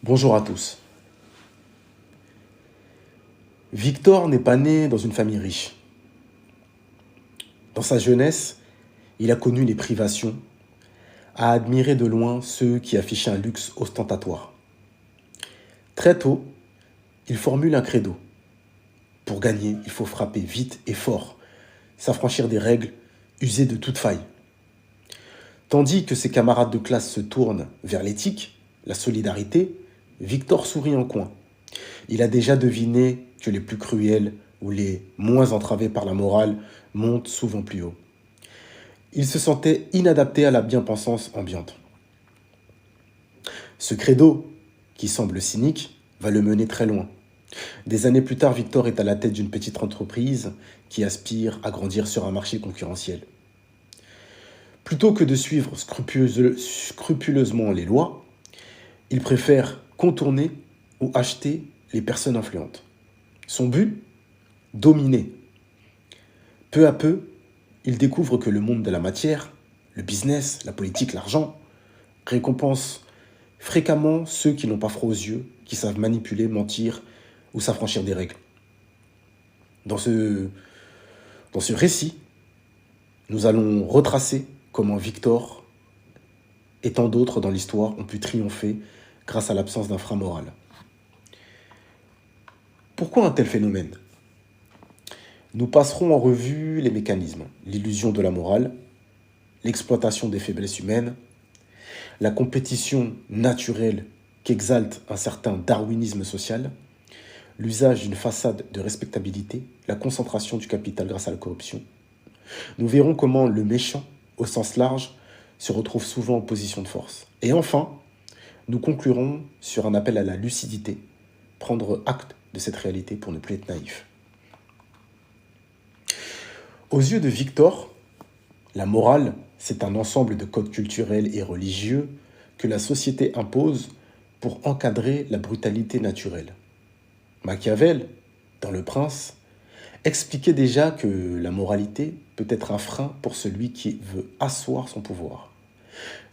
Bonjour à tous. Victor n'est pas né dans une famille riche. Dans sa jeunesse, il a connu les privations, a admiré de loin ceux qui affichaient un luxe ostentatoire. Très tôt, il formule un credo. Pour gagner, il faut frapper vite et fort, s'affranchir des règles, user de toute faille. Tandis que ses camarades de classe se tournent vers l'éthique, la solidarité, Victor sourit en coin. Il a déjà deviné que les plus cruels ou les moins entravés par la morale montent souvent plus haut. Il se sentait inadapté à la bien-pensance ambiante. Ce credo, qui semble cynique, va le mener très loin. Des années plus tard, Victor est à la tête d'une petite entreprise qui aspire à grandir sur un marché concurrentiel. Plutôt que de suivre scrupuleusement les lois, il préfère contourner ou acheter les personnes influentes. Son but? Dominer. Peu à peu, il découvre que le monde de la matière, le business, la politique, l'argent, récompense fréquemment ceux qui n'ont pas froid aux yeux, qui savent manipuler, mentir ou s'affranchir des règles. Dans ce récit, nous allons retracer comment Victor et tant d'autres dans l'histoire ont pu triompher grâce à l'absence d'un frein moral. Pourquoi un tel phénomène? Nous passerons en revue les mécanismes, l'illusion de la morale, l'exploitation des faiblesses humaines, la compétition naturelle qu'exalte un certain darwinisme social, l'usage d'une façade de respectabilité, la concentration du capital grâce à la corruption. Nous verrons comment le méchant, au sens large, se retrouve souvent en position de force. Et enfin, nous conclurons sur un appel à la lucidité, prendre acte de cette réalité pour ne plus être naïf. Aux yeux de Victor, la morale, c'est un ensemble de codes culturels et religieux que la société impose pour encadrer la brutalité naturelle. Machiavel, dans Le Prince, expliquait déjà que la moralité peut être un frein pour celui qui veut asseoir son pouvoir.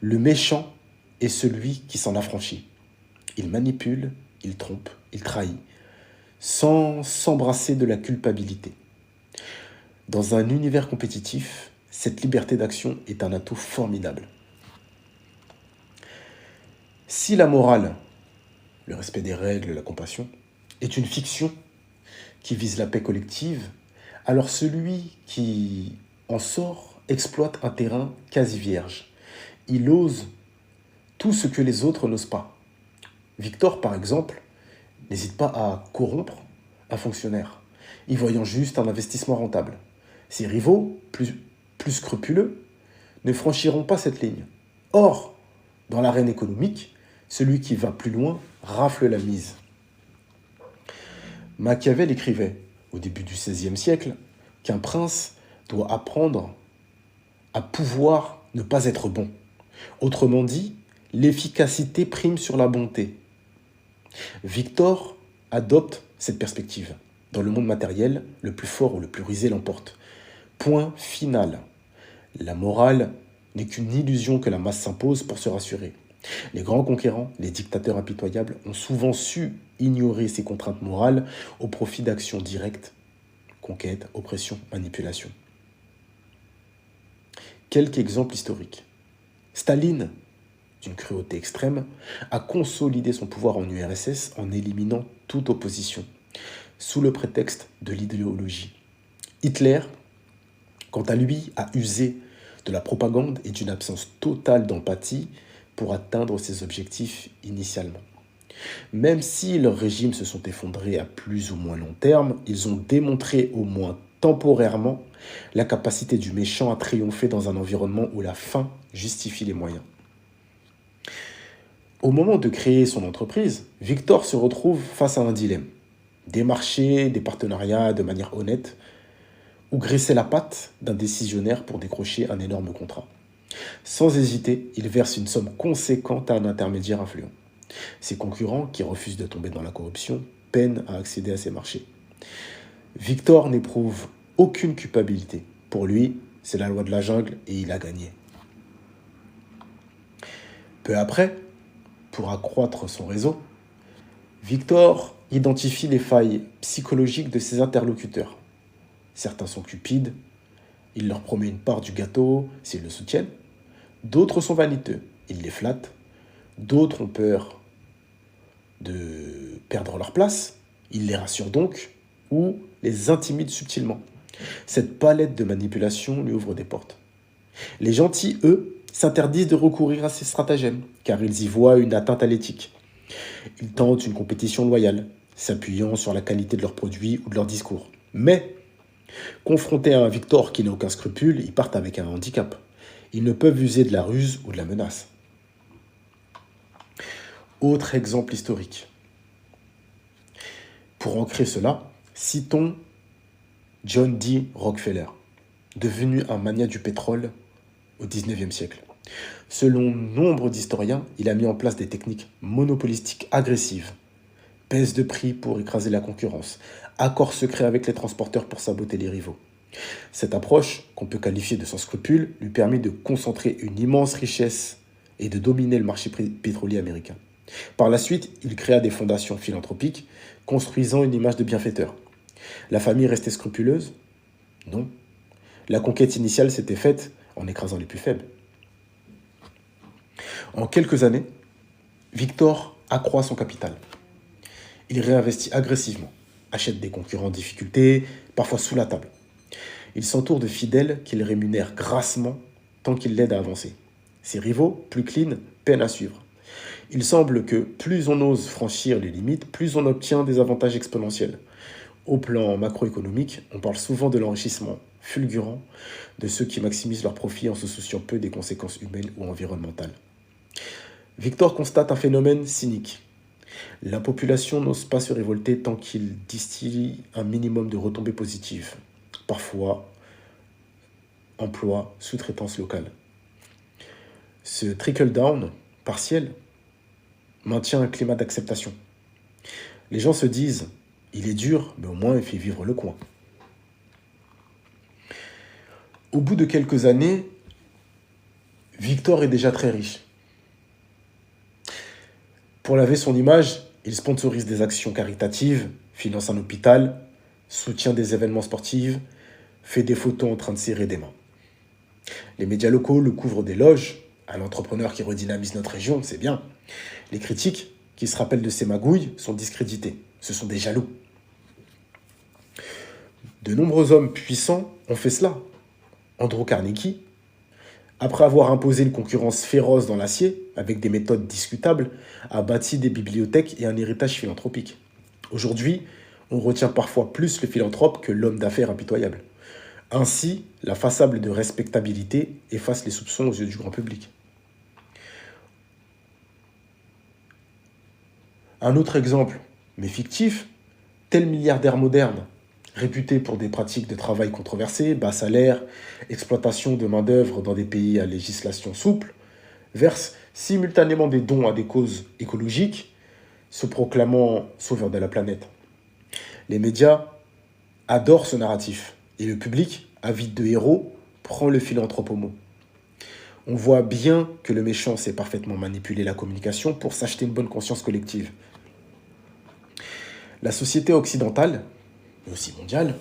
Le méchant est celui qui s'en affranchit. Il manipule, il trompe, il trahit, sans s'embrasser de la culpabilité. Dans un univers compétitif, cette liberté d'action est un atout formidable. Si la morale, le respect des règles, la compassion, est une fiction qui vise la paix collective, alors celui qui en sort exploite un terrain quasi vierge. Il ose tout ce que les autres n'osent pas. Victor, par exemple, n'hésite pas à corrompre un fonctionnaire, y voyant juste un investissement rentable. Ses rivaux, plus scrupuleux, ne franchiront pas cette ligne. Or, dans l'arène économique, celui qui va plus loin rafle la mise. Machiavel écrivait, au début du XVIe siècle, qu'un prince doit apprendre à pouvoir ne pas être bon. Autrement dit, l'efficacité prime sur la bonté. Victor adopte cette perspective. Dans le monde matériel, le plus fort ou le plus rusé l'emporte. Point final. La morale n'est qu'une illusion que la masse s'impose pour se rassurer. Les grands conquérants, les dictateurs impitoyables, ont souvent su ignorer ces contraintes morales au profit d'actions directes, conquête, oppression, manipulation. Quelques exemples historiques. Staline, d'une cruauté extrême, a consolidé son pouvoir en URSS en éliminant toute opposition, sous le prétexte de l'idéologie. Hitler, quant à lui, a usé de la propagande et d'une absence totale d'empathie pour atteindre ses objectifs initialement. Même si leurs régimes se sont effondrés à plus ou moins long terme, ils ont démontré au moins temporairement la capacité du méchant à triompher dans un environnement où la fin justifie les moyens. Au moment de créer son entreprise, Victor se retrouve face à un dilemme. Démarcher des partenariats de manière honnête ou graisser la patte d'un décisionnaire pour décrocher un énorme contrat. Sans hésiter, il verse une somme conséquente à un intermédiaire influent. Ses concurrents, qui refusent de tomber dans la corruption, peinent à accéder à ces marchés. Victor n'éprouve aucune culpabilité. Pour lui, c'est la loi de la jungle et il a gagné. Peu après, pour accroître son réseau, Victor identifie les failles psychologiques de ses interlocuteurs. Certains sont cupides, il leur promet une part du gâteau s'ils le soutiennent. D'autres sont vaniteux, il les flatte. D'autres ont peur de perdre leur place, il les rassure donc ou les intimide subtilement. Cette palette de manipulation lui ouvre des portes. Les gentils, eux, s'interdisent de recourir à ces stratagèmes, car ils y voient une atteinte à l'éthique. Ils tentent une compétition loyale, s'appuyant sur la qualité de leurs produits ou de leurs discours. Mais, confrontés à un Victor qui n'a aucun scrupule, ils partent avec un handicap. Ils ne peuvent user de la ruse ou de la menace. Autre exemple historique. Pour ancrer cela, citons John D. Rockefeller, devenu un magnat du pétrole au XIXe siècle. Selon nombre d'historiens, il a mis en place des techniques monopolistiques agressives, baisse de prix pour écraser la concurrence, accords secrets avec les transporteurs pour saboter les rivaux. Cette approche, qu'on peut qualifier de sans scrupule, lui permet de concentrer une immense richesse et de dominer le marché pétrolier américain. Par la suite, il créa des fondations philanthropiques, construisant une image de bienfaiteur. La famille restait scrupuleuse? Non. La conquête initiale s'était faite en écrasant les plus faibles. En quelques années, Victor accroît son capital. Il réinvestit agressivement, achète des concurrents en difficulté, parfois sous la table. Il s'entoure de fidèles qu'il rémunère grassement tant qu'il l'aide à avancer. Ses rivaux, plus clean, peinent à suivre. Il semble que plus on ose franchir les limites, plus on obtient des avantages exponentiels. Au plan macroéconomique, on parle souvent de l'enrichissement fulgurant de ceux qui maximisent leurs profits en se souciant peu des conséquences humaines ou environnementales. Victor constate un phénomène cynique. La population n'ose pas se révolter tant qu'il distille un minimum de retombées positives. Parfois, emploi, sous-traitance locale. Ce trickle-down partiel maintient un climat d'acceptation. Les gens se disent « il est dur, mais au moins il fait vivre le coin ». Au bout de quelques années, Victor est déjà très riche. Pour laver son image, il sponsorise des actions caritatives, finance un hôpital, soutient des événements sportifs, fait des photos en train de serrer des mains. Les médias locaux le couvrent d'éloges. Un entrepreneur qui redynamise notre région, c'est bien. Les critiques, qui se rappellent de ses magouilles, sont discrédités. Ce sont des jaloux. De nombreux hommes puissants ont fait cela. Andrew Carnegie, après avoir imposé une concurrence féroce dans l'acier, avec des méthodes discutables, a bâti des bibliothèques et un héritage philanthropique. Aujourd'hui, on retient parfois plus le philanthrope que l'homme d'affaires impitoyable. Ainsi, la façade de respectabilité efface les soupçons aux yeux du grand public. Un autre exemple, mais fictif, tel milliardaire moderne, réputé pour des pratiques de travail controversées, bas salaire, exploitation de main-d'œuvre dans des pays à législation souple, verse simultanément des dons à des causes écologiques, se proclamant sauveur de la planète. Les médias adorent ce narratif, et le public, avide de héros, prend le philanthrope au mot. On voit bien que le méchant sait parfaitement manipuler la communication pour s'acheter une bonne conscience collective. La société occidentale, mais aussi mondiale,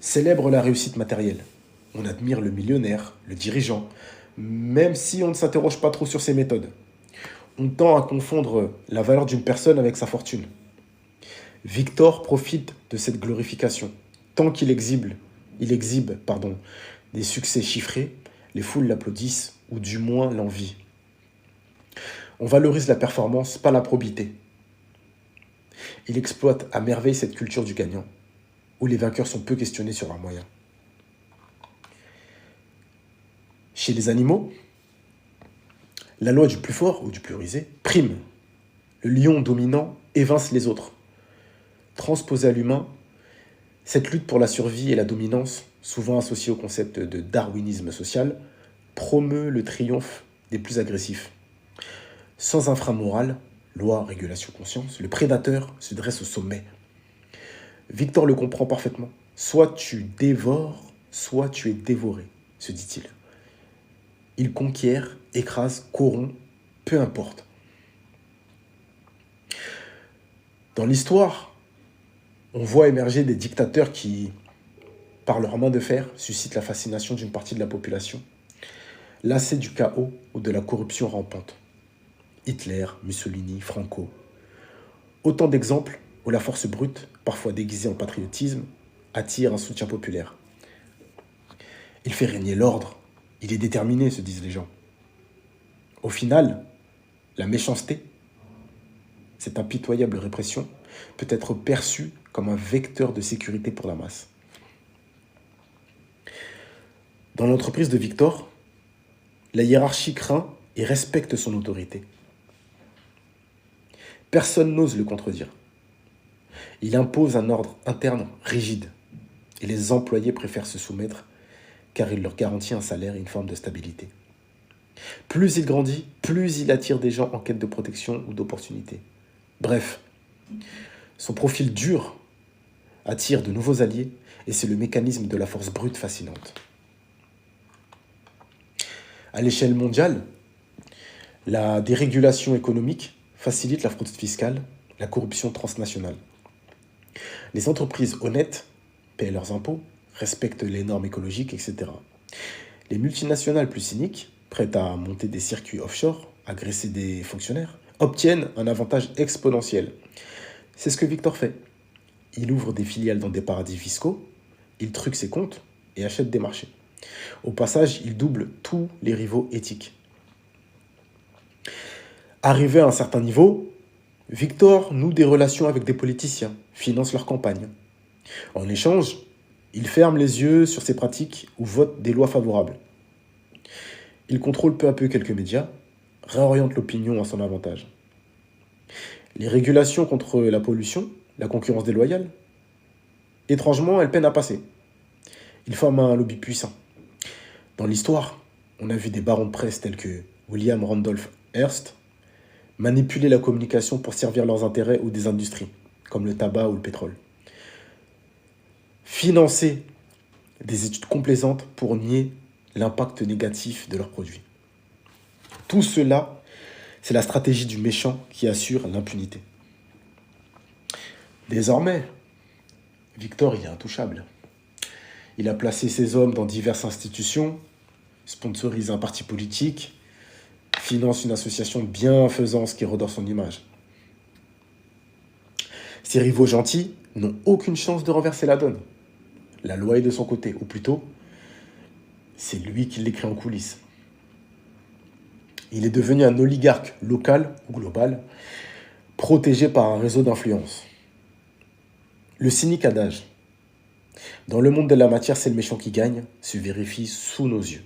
célèbre la réussite matérielle. On admire le millionnaire, le dirigeant, même si on ne s'interroge pas trop sur ses méthodes. On tend à confondre la valeur d'une personne avec sa fortune. Victor profite de cette glorification. Tant qu'il exhibe, des succès chiffrés, les foules l'applaudissent, ou du moins l'envient. On valorise la performance, pas la probité. Il exploite à merveille cette culture du gagnant, où les vainqueurs sont peu questionnés sur leurs moyens. Chez les animaux, la loi du plus fort ou du plus rusé prime. Le lion dominant évince les autres. Transposée à l'humain, cette lutte pour la survie et la dominance, souvent associée au concept de darwinisme social, promeut le triomphe des plus agressifs. Sans inframoral, loi, régulation, conscience, le prédateur se dresse au sommet. Victor le comprend parfaitement. Soit tu dévores, soit tu es dévoré, se dit-il. Il conquiert, écrase, corrompt, peu importe. Dans l'histoire, on voit émerger des dictateurs qui, par leur main de fer, suscitent la fascination d'une partie de la population, lassée du chaos ou de la corruption rampante. Hitler, Mussolini, Franco. Autant d'exemples où la force brute, parfois déguisée en patriotisme, attire un soutien populaire. Il fait régner l'ordre. Il est déterminé, se disent les gens. Au final, la méchanceté, cette impitoyable répression, peut être perçue comme un vecteur de sécurité pour la masse. Dans l'entreprise de Victor, la hiérarchie craint et respecte son autorité. Personne n'ose le contredire. Il impose un ordre interne rigide et les employés préfèrent se soumettre car il leur garantit un salaire et une forme de stabilité. Plus il grandit, plus il attire des gens en quête de protection ou d'opportunités. Bref, son profil dur attire de nouveaux alliés et c'est le mécanisme de la force brute fascinante. À l'échelle mondiale, la dérégulation économique facilite la fraude fiscale, la corruption transnationale. Les entreprises honnêtes paient leurs impôts, respectent les normes écologiques, etc. Les multinationales plus cyniques, prêtes à monter des circuits offshore, agresser des fonctionnaires, obtiennent un avantage exponentiel. C'est ce que Victor fait. Il ouvre des filiales dans des paradis fiscaux, il truque ses comptes et achète des marchés. Au passage, il double tous les rivaux éthiques. Arrivé à un certain niveau, Victor noue des relations avec des politiciens, finance leurs campagnes. En échange, il ferme les yeux sur ces pratiques ou vote des lois favorables. Il contrôle peu à peu quelques médias, réoriente l'opinion à son avantage. Les régulations contre la pollution, la concurrence déloyale, étrangement, elles peinent à passer. Il forme un lobby puissant. Dans l'histoire, on a vu des barons de presse tels que William Randolph Hearst manipuler la communication pour servir leurs intérêts ou des industries, comme le tabac ou le pétrole. Financer des études complaisantes pour nier l'impact négatif de leurs produits. Tout cela, c'est la stratégie du méchant qui assure l'impunité. Désormais, Victor il est intouchable. Il a placé ses hommes dans diverses institutions, sponsorise un parti politique, finance une association de bienfaisance qui redore son image. Ses rivaux gentils n'ont aucune chance de renverser la donne. La loi est de son côté, ou plutôt, c'est lui qui l'écrit en coulisses. Il est devenu un oligarque local ou global, protégé par un réseau d'influence. Le cynique adage. Dans le monde de la matière, c'est le méchant qui gagne, se vérifie sous nos yeux.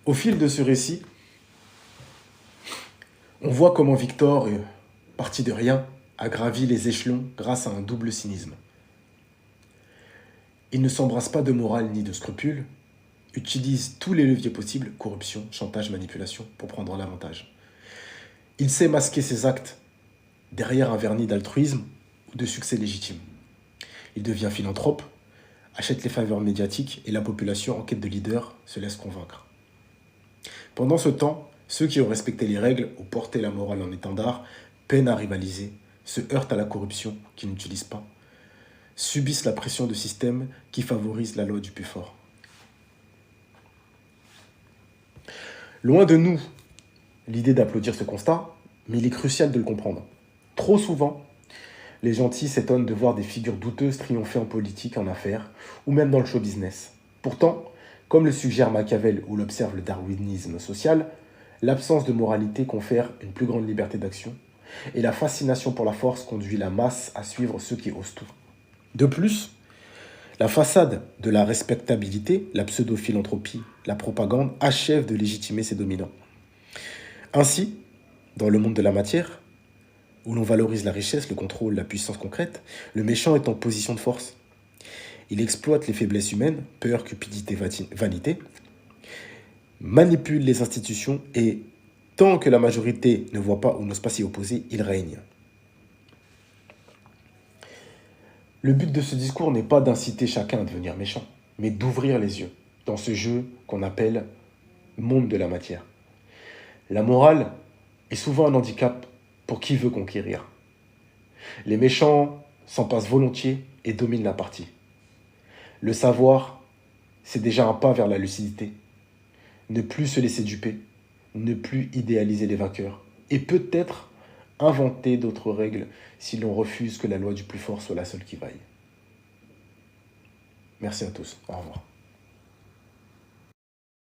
Au fil de ce récit, on voit comment Victor, parti de rien, a gravi les échelons grâce à un double cynisme. Il ne s'embrasse pas de morale ni de scrupules, utilise tous les leviers possibles, corruption, chantage, manipulation, pour prendre l'avantage. Il sait masquer ses actes derrière un vernis d'altruisme ou de succès légitime. Il devient philanthrope, achète les faveurs médiatiques et la population en quête de leader se laisse convaincre. Pendant ce temps, ceux qui ont respecté les règles ou porté la morale en étendard peinent à rivaliser, se heurtent à la corruption qu'ils n'utilisent pas, subissent la pression de systèmes qui favorisent la loi du plus fort. Loin de nous l'idée d'applaudir ce constat, mais il est crucial de le comprendre. Trop souvent, les gentils s'étonnent de voir des figures douteuses triompher en politique, en affaires, ou même dans le show business. Pourtant, comme le suggère Machiavel ou l'observe le darwinisme social, l'absence de moralité confère une plus grande liberté d'action, et la fascination pour la force conduit la masse à suivre ceux qui osent tout. De plus, la façade de la respectabilité, la pseudo-philanthropie, la propagande achève de légitimer ses dominants. Ainsi, dans le monde de la matière, où l'on valorise la richesse, le contrôle, la puissance concrète, le méchant est en position de force. Il exploite les faiblesses humaines, peur, cupidité, vanité, manipule les institutions et, tant que la majorité ne voit pas ou n'ose pas s'y opposer, il règne. Le but de ce discours n'est pas d'inciter chacun à devenir méchant, mais d'ouvrir les yeux dans ce jeu qu'on appelle monde de la matière. La morale est souvent un handicap pour qui veut conquérir. Les méchants s'en passent volontiers et dominent la partie. Le savoir, c'est déjà un pas vers la lucidité. Ne plus se laisser duper, ne plus idéaliser les vainqueurs, et peut-être inventer d'autres règles si l'on refuse que la loi du plus fort soit la seule qui vaille. Merci à tous. Au revoir.